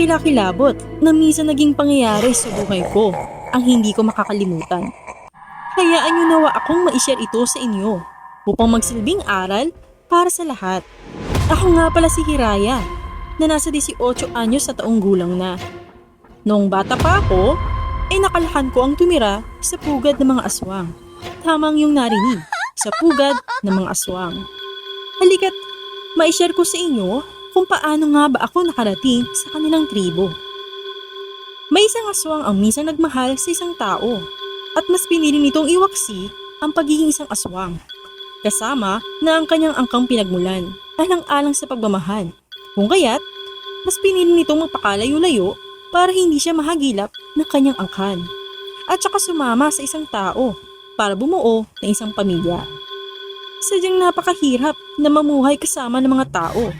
kakilakilabot na minsan naging pangyayari sa buhay ko ang hindi ko makakalimutan. Hayaan niyo nawa akong ma-share ito sa inyo upang magsilbing aral para sa lahat. Ako nga pala si Hiraya na nasa 18 anyos sa taong gulang na. Noong bata pa ako, ay nakalakan ko ang tumira sa pugad ng mga aswang. Tamang yung narinig, sa pugad ng mga aswang. Halika't ma-share ko sa inyo kung paano nga ba ako nakarating sa kanilang tribo. May isang aswang ang minsan nagmahal sa isang tao at mas pinili nitong iwaksi ang pagiging isang aswang. Kasama na ang kanyang angkang pinagmulan, alang-alang sa pagmamahal. Kung kaya't, mas pinili nitong magpakalayo-layo para hindi siya mahagilap ng kanyang angkan. At saka sumama sa isang tao para bumuo ng isang pamilya. Sadyang napakahirap na mamuhay kasama ng mga tao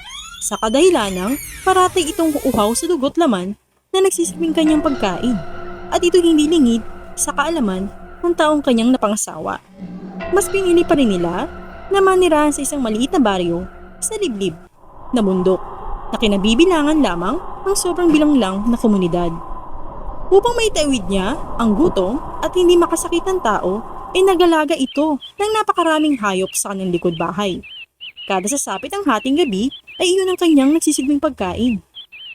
sa kadahilanang paratay itong uuhaw sa dugot laman na nagsisibing kanyang pagkain at ito hindi lingid sa kaalaman ng taong kanyang napangasawa. Mas pinili pa rin nila na manirahan sa isang maliit na baryo sa liblib na bundok na kinabibilangan lamang ng sobrang bilang lang na komunidad. Upang maitawid niya ang gutom at hindi makasakit ng tao, ay nagalaga ito ng napakaraming hayop sa kanyang likod bahay. Kada sasapit ang hating gabi ay iyon ang kanyang nagsisilbing pagkain.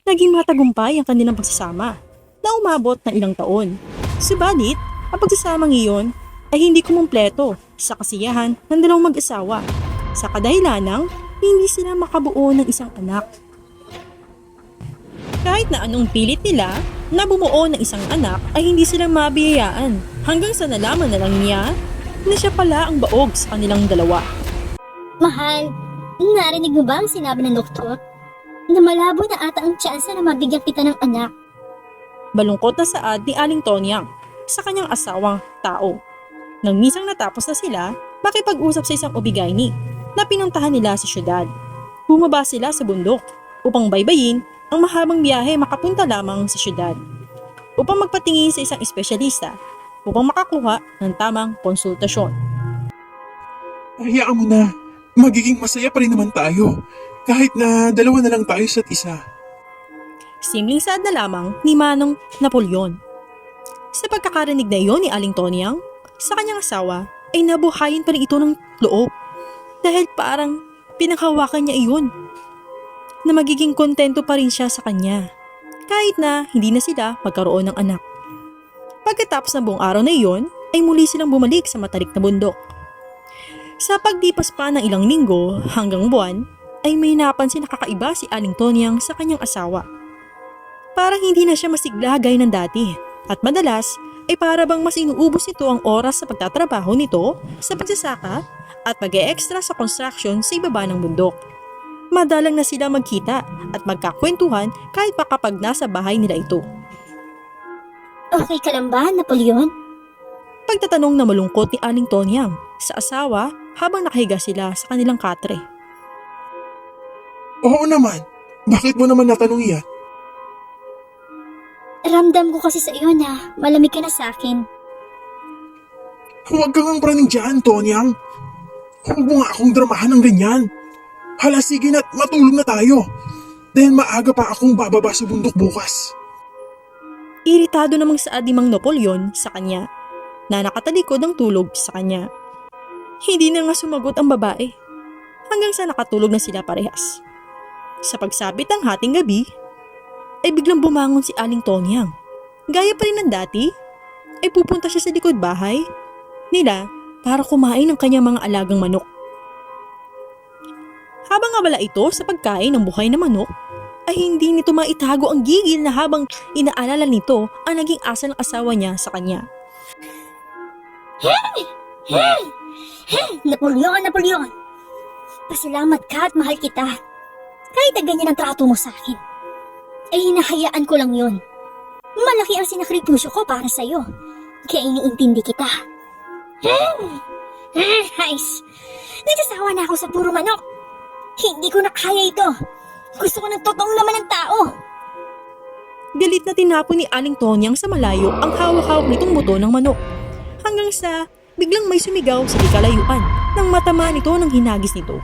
Naging matagumpay ang kanilang pagsasama na umabot ng ilang taon. Subalit, ang pagsasamang iyon ay hindi kumumpleto sa kasiyahan ng dalawang mag-asawa sa kadahilanang hindi sila makabuo ng isang anak. Kahit na anong pilit nila na bumuo ng isang anak ay hindi sila mabiyayaan hanggang sa nalaman na lang niya na siya pala ang baog sa kanilang dalawa. Mahal, narinig mo ba ang sinabi ng doktor? Na malabo na ata ang tsansa na mabigyan kita ng anak. Balungkot na saad ni Aling Tonyang sa kanyang asawang tao. Nang misang natapos na sila, makipag-usap sa isang obigayni na pinuntahan nila sa syudad. Bumaba sila sa bundok upang baybayin ang mahabang biyahe makapunta lamang sa syudad upang magpatingin sa isang espesyalista upang makakuha ng tamang konsultasyon. Hayaan mo na, magiging masaya pa rin naman tayo kahit na dalawa na lang tayo isa't isa. Simling saad na lamang ni Manong Napoleon. Sa pagkakarinig na iyon ni Aling Tonyang, sa kanyang asawa ay nabuhayin pa rin ito ng loob dahil parang pinanghawakan niya iyon na magiging kontento pa rin siya sa kanya kahit na hindi na sila magkaroon ng anak. Pagkatapos ng buong araw na iyon ay muli silang bumalik sa matarik na bundok. Sa pagdipas pa ng ilang linggo hanggang buwan ay may napansin na kakaiba si Aling Tonyang sa kanyang asawa. Parang hindi na siya masigla gaya ng dati at madalas ay para bang mas inuubos nito ang oras sa pagtatrabaho nito sa pagsasaka at pag-e-extra sa construction sa ibaba ng bundok. Madalang na sila magkita at magkakwentuhan kahit pa kapag nasa bahay nila ito. Okay ka lang ba, Napoleon? Pagtatanong na malungkot ni Aling Tonyang sa asawa habang nakahiga sila sa kanilang katre. Oo naman, bakit mo naman natanong yan? Ramdam ko kasi sa iyo na malamig ka na sa akin. Huwag kang praning dyan, Tonyang. Huwag mo nga akong dramahan ng ganyan. Hala, sige na't matulog na tayo. Dahil maaga pa akong bababa sa bundok bukas. Iritado namang saad ni Mang Napoleon sa kanya na nakatalikod ang tulog sa kanya. Hindi na nga sumagot ang babae hanggang sa nakatulog na sila parehas. Sa pagsapit ng hating gabi, ay biglang bumangon si Aling Tonyang. Gaya pa rin ng dati, ay pupunta siya sa likod bahay nila para kumain ng kanyang mga alagang manok. Habang abala ito sa pagkain ng buhay na manok, ay hindi nito maitago ang gigil na habang inaalala nito ang naging asal ng asawa niya sa kanya. Napoleon, Napoleon! Pasalamat ka at mahal kita. Kahit na ganyan ang trato mo sa akin, ay hinahayaan ko lang yun. Malaki ang sinakripisyo ko para sa'yo, kaya iniintindi kita. Hais! Nagsasawa na ako sa puro manok. Hindi ko na kaya ito. Gusto ko ng totoong laman ng tao. Galit na tinapon ni Aling Tonyang sa malayo ang hawak-hawak nitong buto ng manok. Hanggang sa biglang may sumigaw sa di kalayuan nang matama nito ng hinagis nito.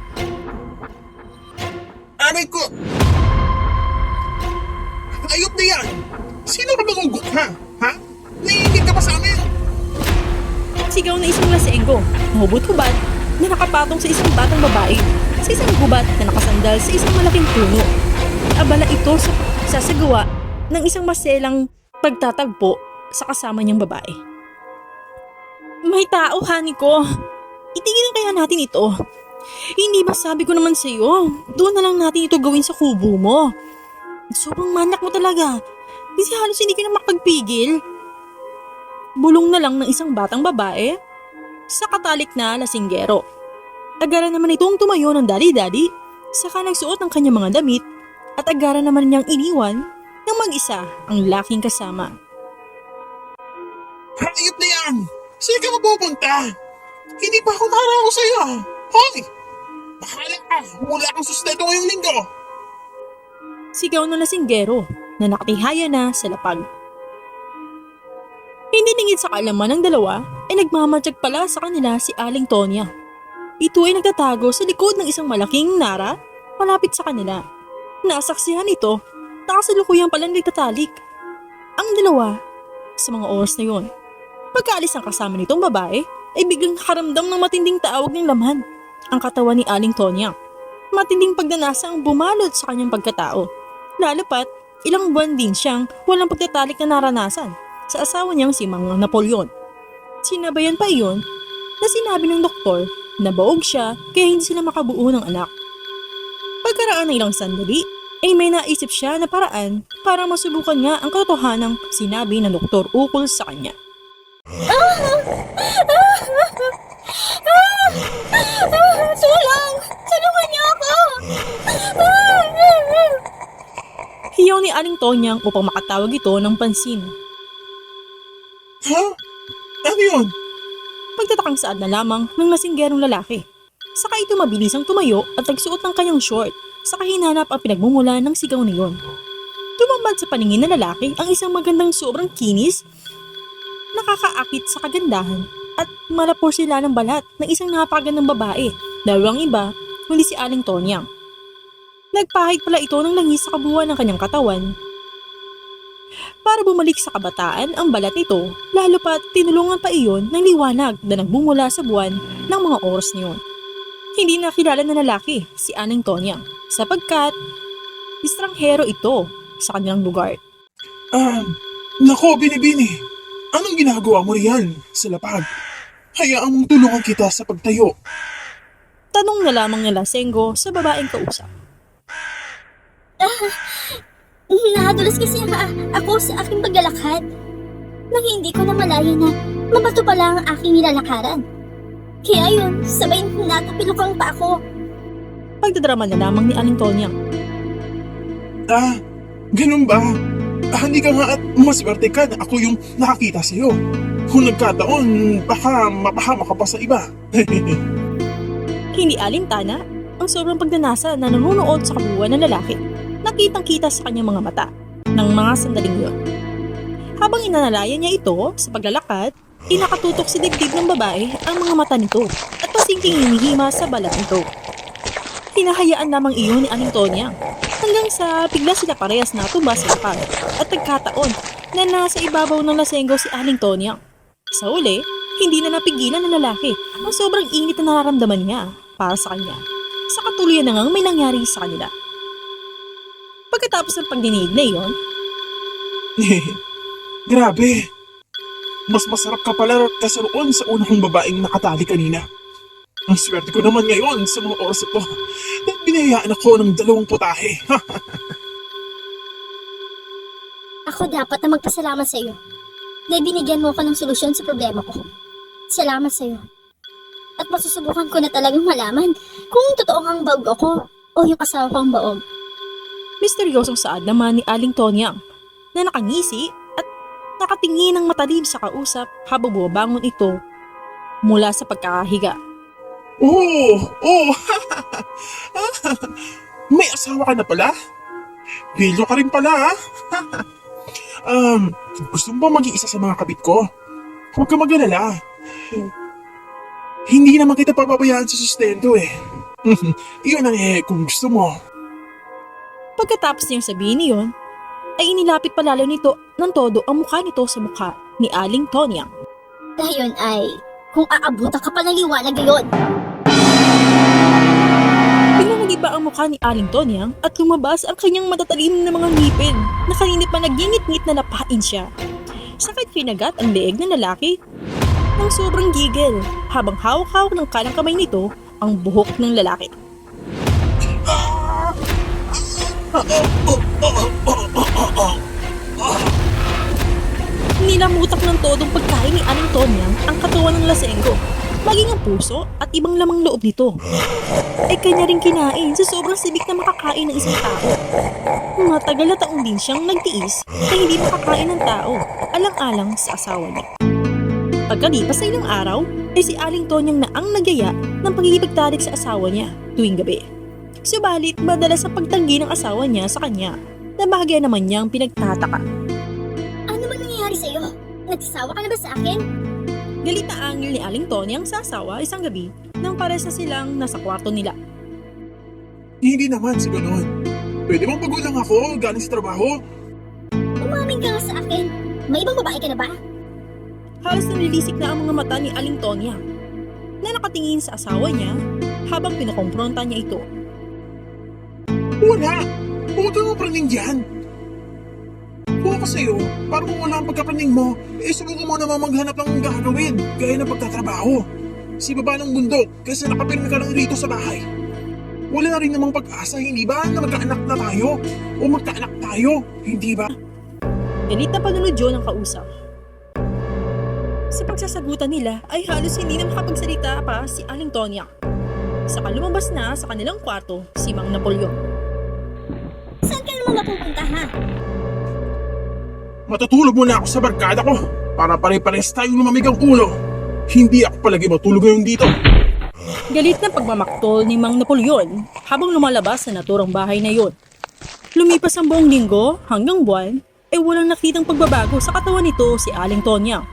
Aray ko! Ayop na yan! Sino ka bang ugot ha? Ha? Naiingit ka pa sa amin? Sigaw na isang lasenggo, hubot-hubad, na nakapatong sa isang batang babae, sa isang gubat na nakasandal sa isang malaking puno. Abala ito sa sasagawa ng isang maselang pagtatagpo sa kasama niyang babae. May tao, honey ko. Itigil kaya natin ito. Hindi ba sabi ko naman sa iyo, doon na lang natin ito gawin sa kubo mo. Sobrang manak mo talaga. Kasi halos hindi ka na makapagpigil. Bulong na lang ng isang batang babae sa katalik na lasinggero. Agaran naman itong tumayo ng dali-dali, saka nagsuot ng kanyang mga damit at agaran naman niyang iniwan ng mag-isa ang laking kasama. Hayop na yan! Saan ka mapupunta? Hindi pa ako nakaraw sa'yo. Hoy! Bahala ka! Wala kang sustento ngayong linggo! Sigaw ng lasinggero na nakatihaya na sa lapag. Hindi lingid sa kaalaman ng dalawa ay nagmamatsyag pala sa kanila si Aling Tonya. Ito ay nagtatago sa likod ng isang malaking nara malapit sa kanila. Nasaksihan ito na kasalukuyang palang nagtatalik. Ang dalawa sa mga oras na yon. Pagkaalis ng kasama nitong babae ay biglang nakaramdam ng matinding tawag ng laman ang katawan ni Aling Tonya. Matinding pagdanasa ang bumalot sa kanyang pagkatao. Lalo pat ilang buwan din siyang walang pagtatalik na naranasan sa asawa niyang si Mang Napoleon. Sinabayan pa iyon na sinabi ng doktor na baog siya kaya hindi sila makabuo ng anak. Pagkaraan ng ilang sandali ay may naisip siya na paraan para masubukan nga ang katotohanang sinabi ng doktor ukol sa kanya. Tulong! Tulungan niyo ako! Hiyaw ni Aling Tonyang upang makatawag ito ng pansin. Ha? Ano yun? Pagtatakang saad na lamang ng lasinggerong lalaki. Saka ito mabilisang tumayo at nagsuot ng kanyang short sa kahinanap ang pinagmumula ng sigaw na iyon. Tumambad sa paningin ng lalaki ang isang magandang sobrang kinis, nakakaakit sa kagandahan at malapor sila ng balat ng isang napakagandang babae, dalawang iba kundi si Aling Tonyang. Nagpahid pala ito ng langis sa kabuuan ng kanyang katawan. Para bumalik sa kabataan ang balat nito, lalo pat tinulungan pa iyon ng liwanag na nagbumula sa buwan ng mga oras niyon. Hindi nakilala ng lalaki si Aling Tonyang sapagkat estranghero ito sa kanilang lugar. Nako, Binibini. Anong ginagawa mo riyan sa lapag? Hayaan mong tulungan kita sa pagtayo. Tanong na lamang ni Lasenggo sa babaeng kausap. Nadulas kasi ako sa aking paglalakad. Nang hindi ko na malaya na mabato pala ang aking nilalakaran. Kaya yun, sabay natapilokang pa ako. Pagdadrama na lamang ni Aling Tonyang. Ganun ba? Hindi ka nga at maswerte ka na ako yung nakakita sa'yo. Kung nagkataon, baka mapahama ka pa sa iba. Hindi alintana ang sobrang pagdanasa na nanunood sa kabuuan ng lalaki. Nakitang-kita sa kanyang mga mata ng mga sandaling yun. Habang inanalayan niya ito sa paglalakad, inakatutok si dibdib ng babae ang mga mata nito at pasingking hinihima sa balat nito. Hinahayaan lamang iyon ni Aling Tonyang hanggang sa bigla sila parehas na tumba sa lapag at nagkataon na nasa ibabaw ng lasenggo si Aling Tonyang. Sa uli, hindi na napigilan ng lalaki ang sobrang init na nararamdaman niya para sa kanya. Sa katuluyan na ngang may nangyari sa kanila. Pagkatapos ng pagdinig na iyon, Grabe. Mas masarap ka pala kasi roon sa una kong babaeng nakatali kanina. Ang swerte ko naman ngayon sa mga oras ito dahil binayaan ako ng 2 putahe. Ako dapat na magpasalamat sa iyo. Dahil binigyan mo ako ng solusyon sa problema ko. Salamat sa iyo. At masusubukan ko na talagang malaman kung totoo ang baog ako o yung asawa ko ang baog. misteryosong saad naman ni Aling Tonyang na nakangisi at nakatingin ng matalim sa kausap habang bumabangon ito mula sa pagkakahiga. Oh! May asawa ka na pala? Bilyo ka rin pala, ha? Gusto mo ba mag-iisa sa mga kabit ko? Huwag ka mag-alala. Hindi naman kita papabayaan sa sustento eh. Iyon ang kung gusto mo. Pagkatapos niyang sabihin niyon, ay inilapit palalo nito ng todo ang mukha nito sa mukha ni Aling Tonyang. Dayon ay, kung aabutan ka pa ng liwanag ngayon. Biglang nagiba ang mukha ni Aling Tonyang at lumabas ang kanyang matatalim na mga ngipin na kanina pa nagingit-ngit na napain siya. Sakit kinagat ang leeg ng lalaki ng sobrang gigil habang hawak-hawak ng kanang kamay nito ang buhok ng lalaki. Nilamutak ng todong pagkain ni Aling Tonyang ang katawan ng lasenggo, maging ang puso at ibang lamang loob nito. Ay kanya rin kinain sa sobrang sibik na makakain ng isang tao. Matagal na taong din siyang nagtiis na hindi makakain ng tao, alang-alang sa asawa niya. Pagkalipas sa ilang araw, ay si Aling Tonyang na ang nagyaya ng pagkikipagtalik sa asawa niya tuwing gabi. Subalit, madalas ang pagtanggi ng asawa niya sa kanya na bahagya naman niyang pinagtataka. Ano man nangyayari sa'yo? Nagsasawa ka na ba sa akin? Galit na angil ni Aling Tonyang sa asawa isang gabi nang pares na silang nasa kwarto nila. Hindi naman sa ganon. Pwede bang pagulang ako galing sa trabaho? Umamin ka nga sa akin. May ibang babae ka na ba? Halos nalilisik na ang mga mata ni Aling Tonyang na nakatingin sa asawa niya habang pinakompronta niya ito. Wala! Huwag kang mapraning dyan! Kung ako sa'yo, para kung wala ang pagkapraning mo, subukan mo naman maghanap ng gagawin, gaya ng pagtatrabaho. Si baba ng bundok, kaysa nakapirmi ka lang rito sa bahay. Wala na rin namang pag-asa, hindi ba, na magkaanak na tayo? O magkaanak tayo, hindi ba? Galit na panunod yun ang kausap. Sa pagsasagutan nila ay halos hindi na makapagsalita pa si Aling Tonyang. Saka lumabas na sa kanilang kwarto si Mang Napoleon. Saan ka naman mapupunta ha? Matutulog muna ako sa barkada ko, para pare-pares tayong lumamig ang ulo. Hindi ako palagi matulog ngayon dito. Galit na pagmamaktol ni Mang Napoleon habang lumalabas sa naturang bahay na yon. Lumipas ang buong linggo hanggang buwan ay walang nakitang pagbabago sa katawan nito si Aling Tonyang.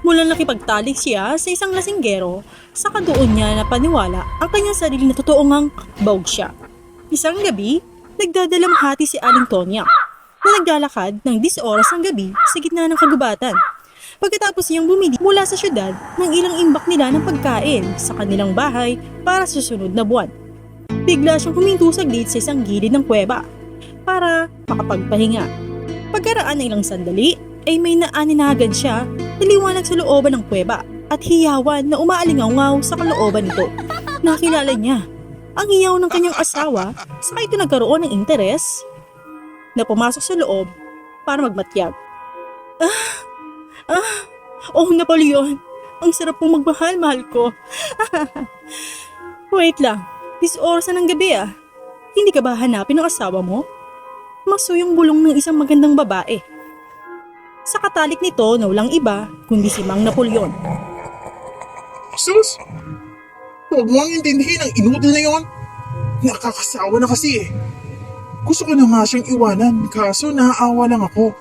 Mula nakipagtalik siya sa isang lasinggero, saka doon niya napaniwala ang kanyang sarili na totoong ngang bawg siya. Isang gabi, nagdadalamhati si Aling Tonyang na naglalakad ng 10 oras ng gabi sa gitna ng kagubatan. Pagkatapos niyang bumili mula sa syudad ng ilang imbak nila ng pagkain sa kanilang bahay para sa susunod na buwan. Bigla siyang huminto saglit sa isang gilid ng kuweba para makapagpahinga. Pagkaraan ng ilang sandali ay may naaninagan siya na liwanag sa looban ng kuweba at hiyawan na umaalingaw sa kalooban nito. Nakilala niya ang hiyaw ng kanyang asawa, saka ito nagkaroon ng interes na pumasok sa loob para magmatyag. Oh Napoleon, ang sarap pong magmahal, mahal ko. Wait lang, 10 oras na ng gabi ah. Hindi ka ba hanapin ng asawa mo? Maso yung bulong ng isang magandang babae. Sa katalik nito na walang iba kundi si Mang Napoleon. Sus! Huwag mo ang intindihin ang inudol na yon. Nakakasawa na kasi eh. Gusto ko na nga siyang iwanan, kaso naaawa lang ako.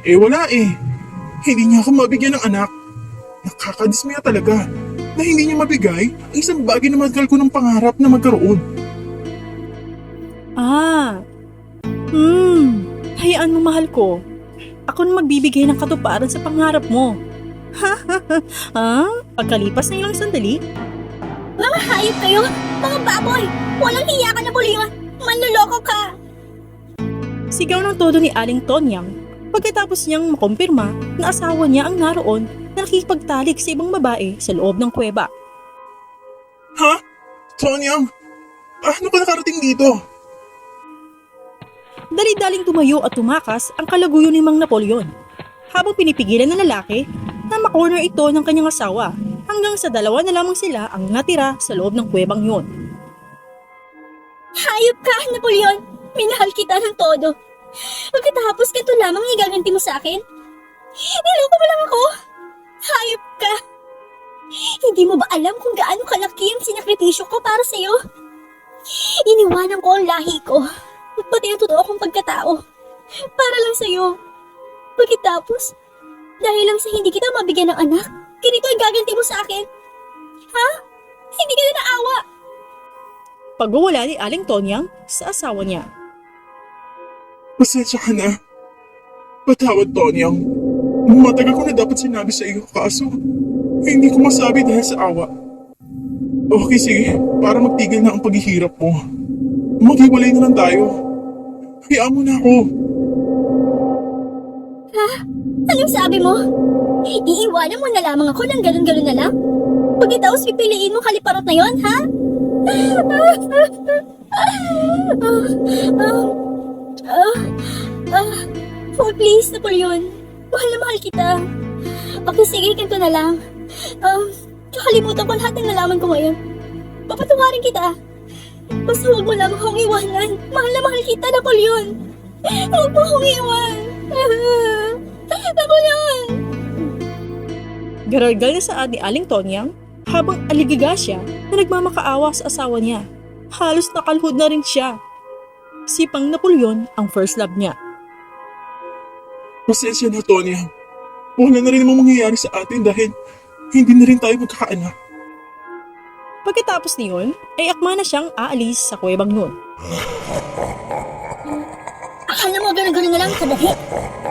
Wala eh. Hindi niya ako mabigyan ng anak. Nakakadismaya talaga na hindi niya mabigay ang isang bagay na matagal ko ng pangarap na magkaroon. Hayaan mo mahal ko. Ako na magbibigay ng katuparan sa pangarap mo. Pagkalipas ng ilang sandali, Mga hayop kayo! Mga baboy! Walang hiya ka, Napoleon! Manloloko ka! sigaw ng todo ni Aling Tonyang pagkatapos niyang makumpirma na asawa niya ang naroon na nakikipagtalik sa ibang babae sa loob ng kuweba. Ha? Tonyang? Ano ka nakarating dito? Dali-daling tumayo at tumakas ang kalaguyo ni Mang Napoleon habang pinipigilan ng lalaki na makorner ito ng kanyang asawa hanggang sa dalawa na lamang sila ang natira sa loob ng kuwebang yun. Hayop ka, Napoleon! Minahal kita ng todo. Pagkatapos ganito lamang igaganti mo sa akin? Niloko mo lang ako! Hayop ka! Hindi mo ba alam kung gaano kalaki ang sinakripisyo ko para sa'yo? Iniwanan ko ang lahi ko at pati ang totoo kong pagkatao para lang sa'yo. Pagkatapos, dahil lang sa hindi kita mabigyan ng anak, ganito ang gaganti mo sa akin? Ha? Hindi ka na naawa? Pagwawala ni Aling Tonyang sa asawa niya. Pasensya ka na. Patawad, Tonyang. Matagal ko na dapat sinabi sa iyo, kaso hindi ko masabi dahil sa awa. Okay, sige. Para magtigil na ang paghihirap mo. Maghiwalay na lang tayo. Hayaan mo na ako. Anong sabi mo? Iiwanan mo na lamang ako ng galon-galon na lang? Pagkatapos pipiliin mo kaliparot na yon, ha? Oh, please, Napoleon. Mahal na mahal kita. Okay, sige, ganito na lang. Kakalimutan ko lahat ng nalaman ko ngayon. Papatawarin kita. Basta huwag mo lamang akong iwanan. Mahal na mahal kita, Napoleon. Huwag mo akong iwan. Napoleon! Garalgal na sa ni Aling Tonyang habang aligaga siya na nagmamakaawa sa asawa niya. Halos nakalhod na rin siya. Si Pang Napoleon ang first love niya. Pasensya na, Tonyang. Wala na rin namang mangyayari sa atin dahil hindi na rin tayo magkakaanak. Pagkatapos niyon, ay akma na siyang aalis sa kuwebang yun. Akala mo gano'n-gano'n na lang kadali?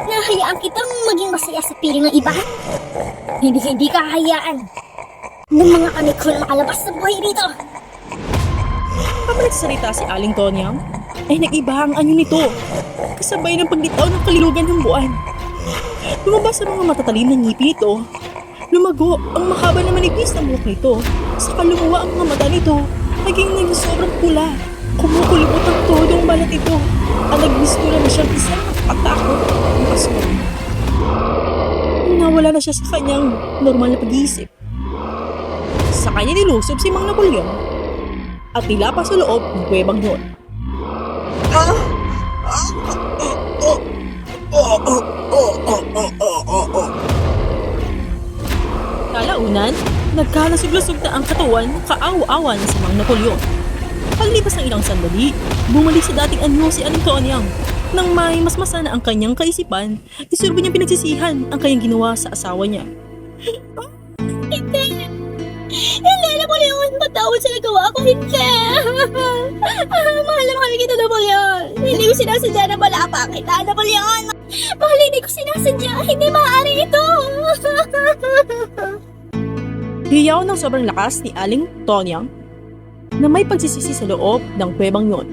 Nahayaan kitang maging masaya sa piling ng iba? Hindi ka hahayaan. Nung mga kami ko na makalabas sa buhay rito. Habang nagsasalita si Aling Tonyang, ay nag-iba ang anyo nito. Kasabay ng paglitaw ng kalilugan ng buwan. Lumabas sa mga matatalim ng ngipin nito. Lumago ang mahaba na manipis na buhok nito. Saka lumuwa ang mga mata nito. Naging sobrang pula. Kumukulubot ang todong balat ito. Ang nagmistulan na siyang isang nakatakot ang aswang. Nawala na siya sa kanyang normal na pag-iisip. Sa kanya nilusob si Mang Napoleon at nilapa sa loob ng kuwebang yun. Kalaunan, nagkalasog-lasog na ang katawan ng kaawa-awa na si Mang Napoleon. Paglipas ng ilang sandali, bumalik sa dating anyo si Aling Tonyang. Nang may masmasa na ang kanyang kaisipan, isurbo niyang pinagsisihan ang kanyang ginawa sa asawa niya. Hindi! Hindi, Napoleon! Patawad sa nagawa ko! Hindi! Mahal na mahal kita, Napoleon! Hindi ko sinasadya na malapa kita, Napoleon! Mahal, hindi ko sinasadya! Hindi maaari ito! Hiyaw ng sobrang lakas ni Aling Tonyang na may pagsisisi sa loob ng kuwebang yun.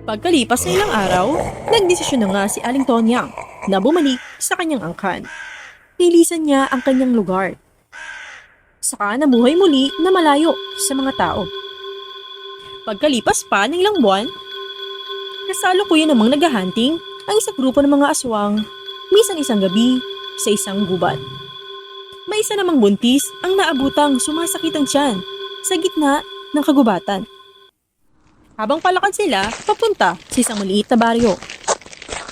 Pagkalipas ng ilang araw, nagdesisyon na nga si Aling Tonyang na bumalik sa kanyang angkan. Nilisan niya ang kanyang lugar. Saka nabuhay muli na malayo sa mga tao. Pagkalipas pa ng ilang buwan, kasalukuyan namang naghahunting ang isang grupo ng mga aswang minsan isang gabi sa isang gubat. May isa namang buntis ang naabutang sumasakit ang tiyan sa gitna ng kagubatan. Habang palakad sila, papunta sa isang maliit na baryo.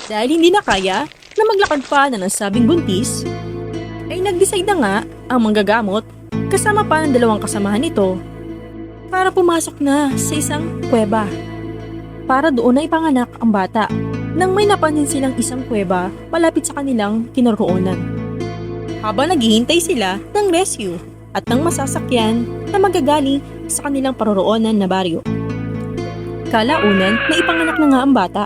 Dahil hindi na kaya na maglakad pa na nasabing buntis, ay nag-decide na nga ang manggagamot kasama pa ng dalawang kasamahan nito para pumasok na sa isang kuweba para doon na ipanganak ang bata nang may napansin silang isang kuweba malapit sa kanilang kinaroonan. Habang naghihintay sila ng rescue at ng masasakyan na magagaling sa kanilang paroroonan na baryo. Kalaunan na ipanganak na nga ang bata.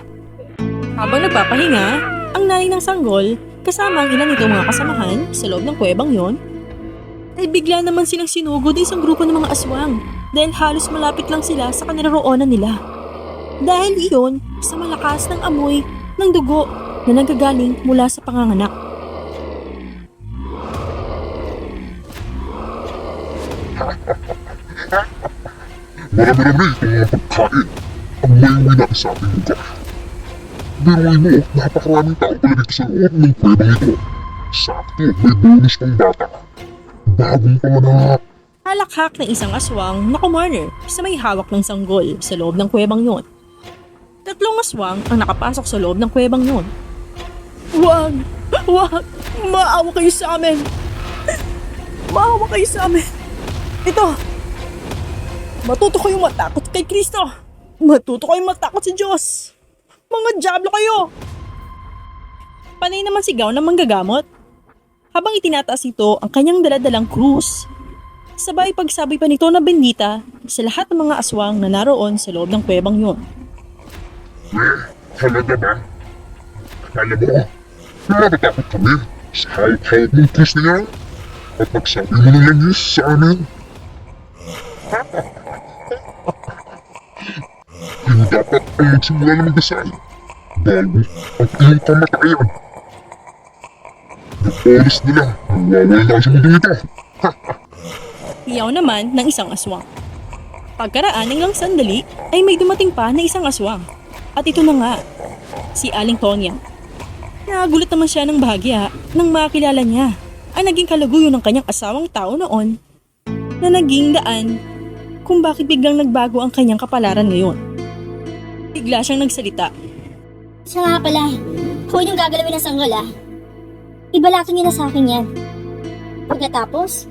Habang nagpapahinga, ang nanay ng sanggol kasama ang ilan nitong mga kasamahan sa loob ng kuwebang yon, ay bigla naman silang sinugod ng isang grupo ng mga aswang dahil halos malapit lang sila sa kinaroroonan nila. Dahil iyon sa malakas ng amoy ng dugo na nanggagaling mula sa panganganak. Marami-rami itong mga pagkain ang may na sa ating lugar. Biruin mo, napakaraming tao pala dito sa loob ng kuwebang ito. Sakto, may bonus pang bata. Bagong panganak. Halakhak ng isang aswang na kumarner sa may hawak ng sanggol sa loob ng kuwebang yon. Tatlong aswang ang nakapasok sa loob ng kuwebang yon. Wag! Wag! Maawa kayo sa amin! Maawa kayo sa amin! Ito! Matuto kayong matakot kay Kristo! Matuto kayong matakot sa Diyos! Mga dyablo kayo! Panay naman sigaw ng manggagamot habang itinataas ito ang kanyang daladalang krus. Sabay pagsabi pa nito na bendita sa lahat ng mga aswang na naroon sa loob ng kuwebang yon. Halaga ba? Alam mo, Natatakot kami sa hawak-hawak mong krus na yan. At nagsabi mo ng langis sa amin. Hindi dapat ang magsimula na magdasal bago ang iyong kamatayan. Oras na lang, mawawala na sa mundo ito. Iyaw naman ng isang aswang. Pagkaraan ng lang sandali ay may dumating pa na isang aswang. At ito na nga, si Aling Tonyang. Nagulat naman siya ng bahagya nang makilala niya ang naging kalaguyo ng kanyang asawang tao noon na naging daan kung bakit biglang nagbago ang kanyang kapalaran ngayon. Bigla siyang nagsalita. Siya nga pala, huwag yung gagalawin ng sanggol Ibalato niyo na sa akin yan. Pagkatapos,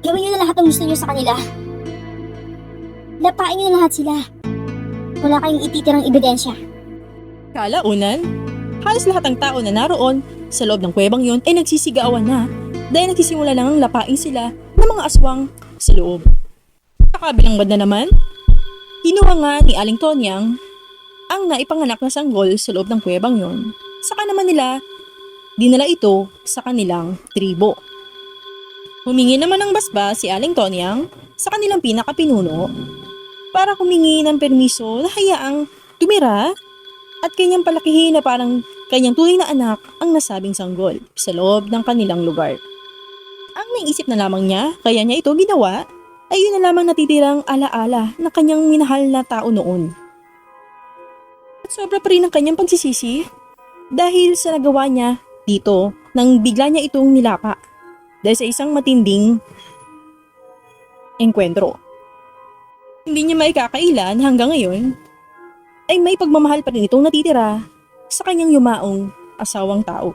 gawin niyo na lahat ng gusto niyo sa kanila. Lapain niyo na lahat sila. Wala kayong ititirang ebidensya. Kalaunan, halos lahat ng tao na naroon sa loob ng kuwebang yon ay nagsisigawan na dahil nagsisimula lang ang lapain sila ng mga aswang sa loob. Sa kabilang banda naman, kinuha nga ni Aling Tonyang ang naipanganak na sanggol sa loob ng kuwebang yon. Saka naman nila dinala ito sa kanilang tribo. Humingi naman ng basba si Aling Tonyang sa kanilang pinakapinuno para humingi ng permiso na hayaang tumira at kanyang palakihin na parang kanyang tunay na anak ang nasabing sanggol sa loob ng kanilang lugar. Ang naisip na lamang niya, kaya niya ito ginawa, ay yun na lamang natitirang alaala na kanyang minahal na tao noon. At sobra pa rin ang kanyang pagsisisi dahil sa nagawa niya dito nang bigla niya itong nilapa dahil sa isang matinding engkwentro. Hindi niya maikakailan hanggang ngayon ay may pagmamahal pa rin itong natitira sa kanyang yumaong asawang tao.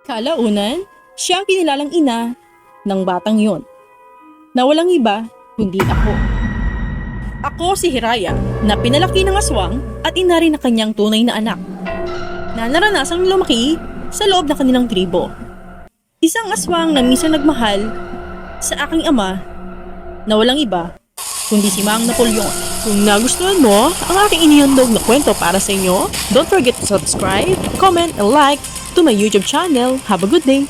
Kalaunan, siya ang kinilalang ina ng batang yon na walang iba kundi ako. Ako si Hiraya na pinalaki ng aswang at ina rin na kanyang tunay na anak na naranasang lumaki sa loob ng kanilang tribo. Isang aswang na minsan nagmahal sa aking ama na walang iba kundi si Mang Napoleon. Kung nagustuhan mo ang aking inihandog na kwento para sa inyo, don't forget to subscribe, comment, and like to my YouTube channel. Have a good day!